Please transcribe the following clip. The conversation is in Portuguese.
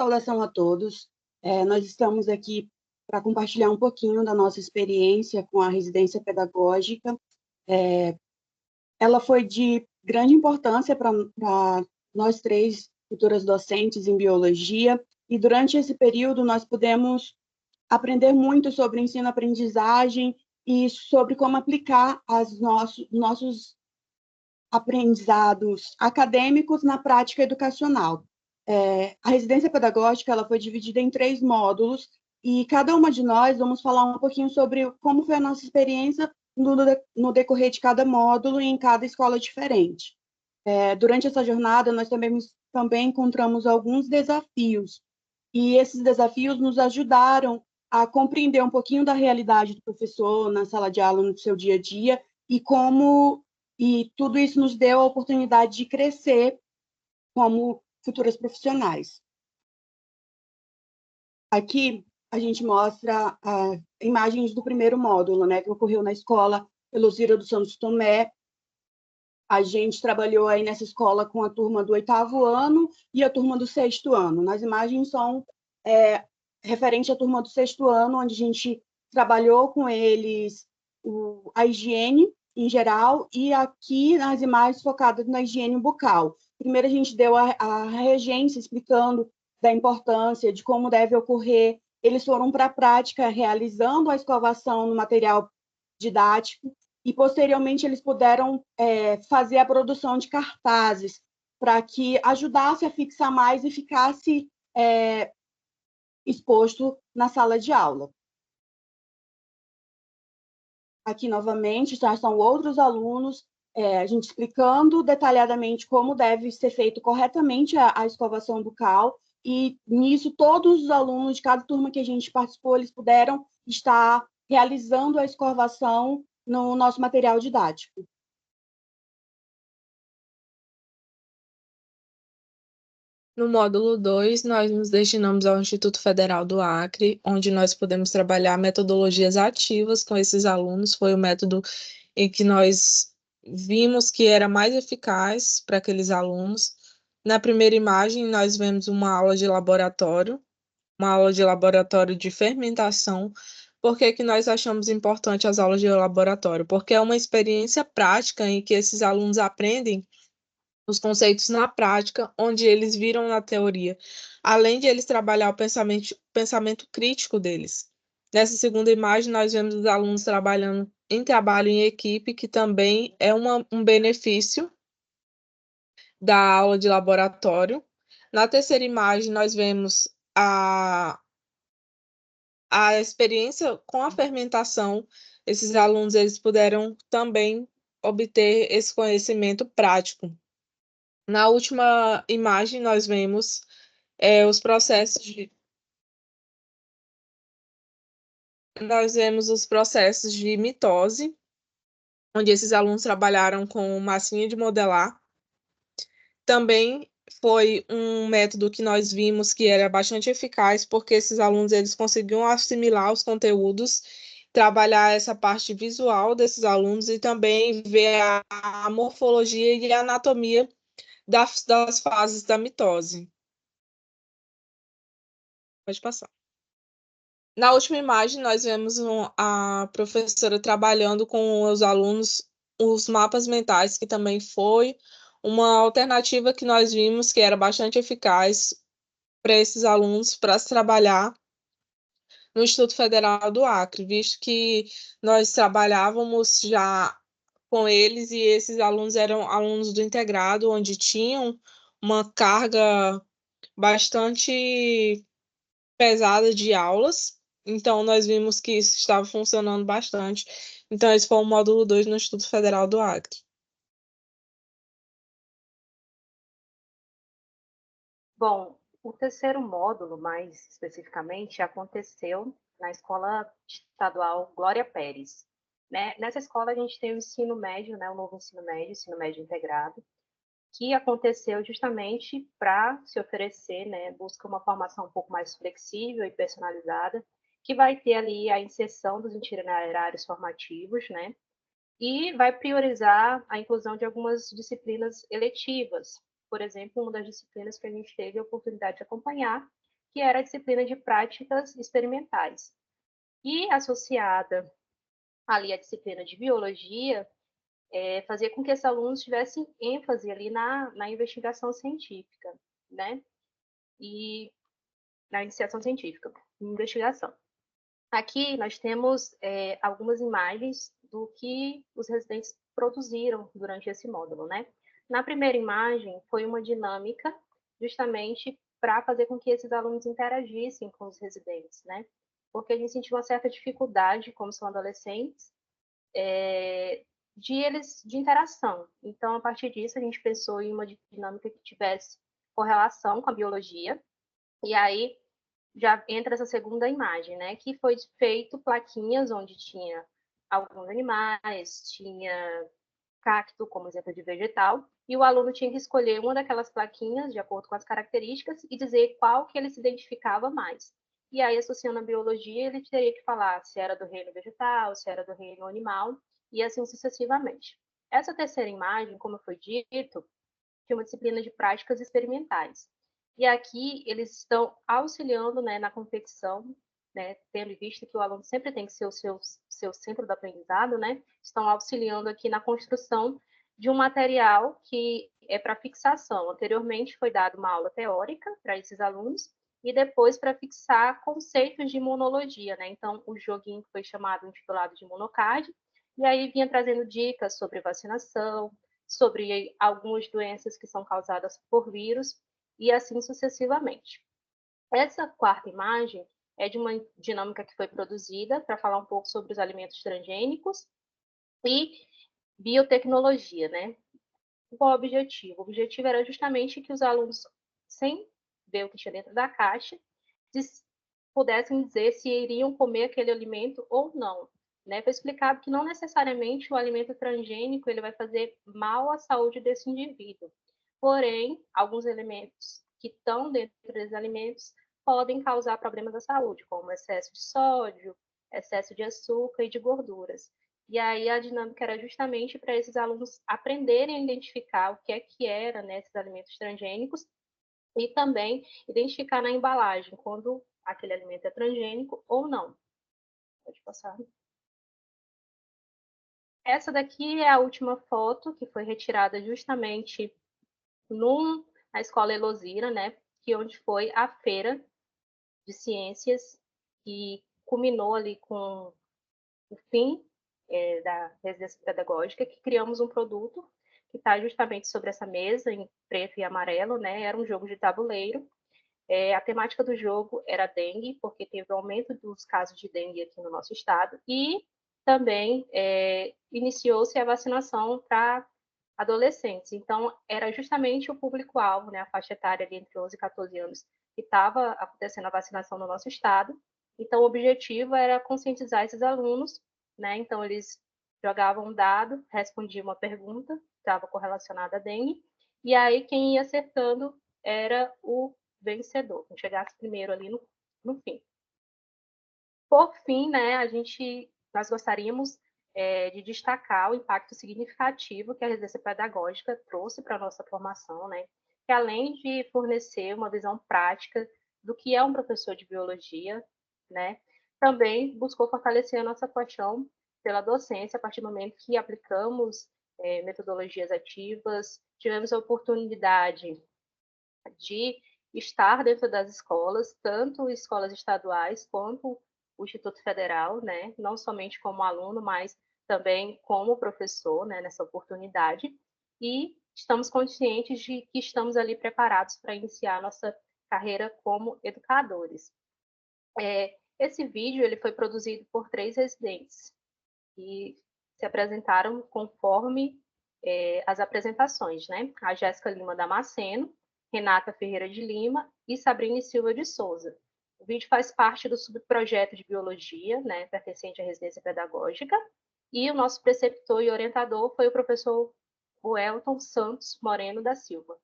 Saudação a todos. Nós estamos aqui para compartilhar um pouquinho da nossa experiência com a residência pedagógica. Ela foi de grande importância para nós três futuras docentes em biologia, e durante esse período nós pudemos aprender muito sobre ensino-aprendizagem e sobre como aplicar nossos aprendizados acadêmicos na prática educacional. A residência pedagógica ela foi dividida em 3 módulos, e cada uma de nós vamos falar um pouquinho sobre como foi a nossa experiência no decorrer de cada módulo e em cada escola diferente. Durante essa jornada, nós também encontramos alguns desafios, e esses desafios nos ajudaram a compreender um pouquinho da realidade do professor na sala de aula, no seu dia a dia, e tudo isso nos deu a oportunidade de crescer como futuras profissionais. Aqui a gente mostra imagens do primeiro módulo, né, que ocorreu na escola Elosira dos Santos Tomé. A gente trabalhou aí nessa escola com a turma do 8º ano e a turma do 6º ano. Nas imagens são referente à turma do 6º ano, onde a gente trabalhou com eles a higiene em geral, e aqui nas imagens focadas na higiene bucal. Primeiro a gente deu a regência explicando da importância de como deve ocorrer. Eles foram para a prática realizando a escovação no material didático, e posteriormente eles puderam fazer a produção de cartazes para que ajudasse a fixar mais e ficasse exposto na sala de aula. Aqui, novamente, já são outros alunos, a gente explicando detalhadamente como deve ser feito corretamente a escovação bucal, e nisso todos os alunos de cada turma que a gente participou, eles puderam estar realizando a escovação no nosso material didático. No módulo 2, nós nos destinamos ao Instituto Federal do Acre, onde nós podemos trabalhar metodologias ativas com esses alunos. Foi o método em que nós vimos que era mais eficaz para aqueles alunos. Na primeira imagem, nós vemos uma aula de laboratório de fermentação. Por que nós achamos importante as aulas de laboratório? Porque é uma experiência prática em que esses alunos aprendem os conceitos na prática, onde eles viram na teoria, além de eles trabalhar o pensamento crítico deles. Nessa segunda imagem, nós vemos os alunos trabalhando em trabalho em equipe, que também é um benefício da aula de laboratório. Na terceira imagem, nós vemos a experiência com a fermentação. Esses alunos eles puderam também obter esse conhecimento prático. Na última imagem, nós vemos os processos de mitose, onde esses alunos trabalharam com massinha de modelar. Também foi um método que nós vimos que era bastante eficaz, porque esses alunos eles conseguiam assimilar os conteúdos, trabalhar essa parte visual desses alunos e também ver a morfologia e a anatomia das fases da mitose. Pode passar. Na última imagem, nós vemos a professora trabalhando com os alunos os mapas mentais, que também foi uma alternativa que nós vimos que era bastante eficaz para esses alunos para se trabalhar no Instituto Federal do Acre, visto que nós trabalhávamos já com eles e esses alunos eram alunos do integrado, onde tinham uma carga bastante pesada de aulas, então nós vimos que isso estava funcionando bastante. Então, esse foi o módulo 2 no Instituto Federal do Acre. Bom, o terceiro módulo, mais especificamente, aconteceu na Escola Estadual Glória Pérez. Né? Nessa escola, a gente tem o ensino médio, né? O novo ensino médio integrado, que aconteceu justamente para se oferecer, né? Busca uma formação um pouco mais flexível e personalizada, que vai ter ali a inserção dos itinerários formativos, né? E vai priorizar a inclusão de algumas disciplinas eletivas. Por exemplo, uma das disciplinas que a gente teve a oportunidade de acompanhar que era a disciplina de práticas experimentais. E associada ali à disciplina de biologia, fazia com que esses alunos tivessem ênfase ali na investigação científica, né? E na iniciação científica, investigação. Aqui nós temos algumas imagens do que os residentes produziram durante esse módulo, né? Na primeira imagem, foi uma dinâmica justamente para fazer com que esses alunos interagissem com os residentes, né? Porque a gente sentiu uma certa dificuldade, como são adolescentes, de interação. Então, a partir disso, a gente pensou em uma dinâmica que tivesse correlação com a biologia, e aí já entra essa segunda imagem, né? Que foi feito plaquinhas onde tinha alguns animais, tinha cacto como exemplo de vegetal, e o aluno tinha que escolher uma daquelas plaquinhas de acordo com as características e dizer qual que ele se identificava mais. E aí, associando a biologia, ele teria que falar se era do reino vegetal, se era do reino animal, e assim sucessivamente. Essa terceira imagem, como foi dito, é uma disciplina de práticas experimentais. E aqui eles estão auxiliando, né, na confecção, né, tendo em vista que o aluno sempre tem que ser o seu centro do aprendizado, né, estão auxiliando aqui na construção de um material que é para fixação. Anteriormente foi dada uma aula teórica para esses alunos e depois para fixar conceitos de imunologia, né? Então, o joguinho que foi chamado, intitulado de Monocard, e aí vinha trazendo dicas sobre vacinação, sobre algumas doenças que são causadas por vírus, e assim sucessivamente. Essa quarta imagem é de uma dinâmica que foi produzida para falar um pouco sobre os alimentos transgênicos e biotecnologia, né? Qual o objetivo? O objetivo era justamente que os alunos, sem ver o que tinha dentro da caixa, pudessem dizer se iriam comer aquele alimento ou não. Né? Foi explicado que não necessariamente o alimento transgênico ele vai fazer mal à saúde desse indivíduo. Porém, alguns elementos que estão dentro desses alimentos podem causar problemas à saúde, como excesso de sódio, excesso de açúcar e de gorduras. E aí a dinâmica era justamente para esses alunos aprenderem a identificar o que era, né, esses alimentos transgênicos e também identificar na embalagem quando aquele alimento é transgênico ou não. Pode passar. Essa daqui é a última foto que foi retirada justamente na Escola Elosira, né, que onde foi a feira de ciências que culminou ali com o fim da residência pedagógica, que criamos um produto que está justamente sobre essa mesa, em preto e amarelo, né? Era um jogo de tabuleiro. A temática do jogo era dengue, porque teve o aumento dos casos de dengue aqui no nosso estado, e também iniciou-se a vacinação para adolescentes. Então, era justamente o público-alvo, né, a faixa etária ali entre 11 e 14 anos, que estava acontecendo a vacinação no nosso estado. Então, o objetivo era conscientizar esses alunos, né? Então, eles jogavam um dado, respondiam uma pergunta, estava correlacionada à dengue, e aí quem ia acertando era o vencedor, quem chegasse primeiro ali no fim. Por fim, né, nós gostaríamos de destacar o impacto significativo que a residência pedagógica trouxe para a nossa formação, né, que além de fornecer uma visão prática do que é um professor de biologia, né, também buscou fortalecer a nossa paixão pela docência a partir do momento que aplicamos metodologias ativas, tivemos a oportunidade de estar dentro das escolas, tanto escolas estaduais quanto o Instituto Federal, né? Não somente como aluno, mas também como professor, né? Nessa oportunidade. E estamos conscientes de que estamos ali preparados para iniciar nossa carreira como educadores. Esse vídeo ele foi produzido por 3 residentes que se apresentaram conforme as apresentações, né? A Jéssica Lima Damasceno, Renata Ferreira de Lima e Sabrina Silva de Souza. O vídeo faz parte do subprojeto de biologia, né, pertencente à residência pedagógica, e o nosso preceptor e orientador foi o professor Welton Santos Moreno da Silva.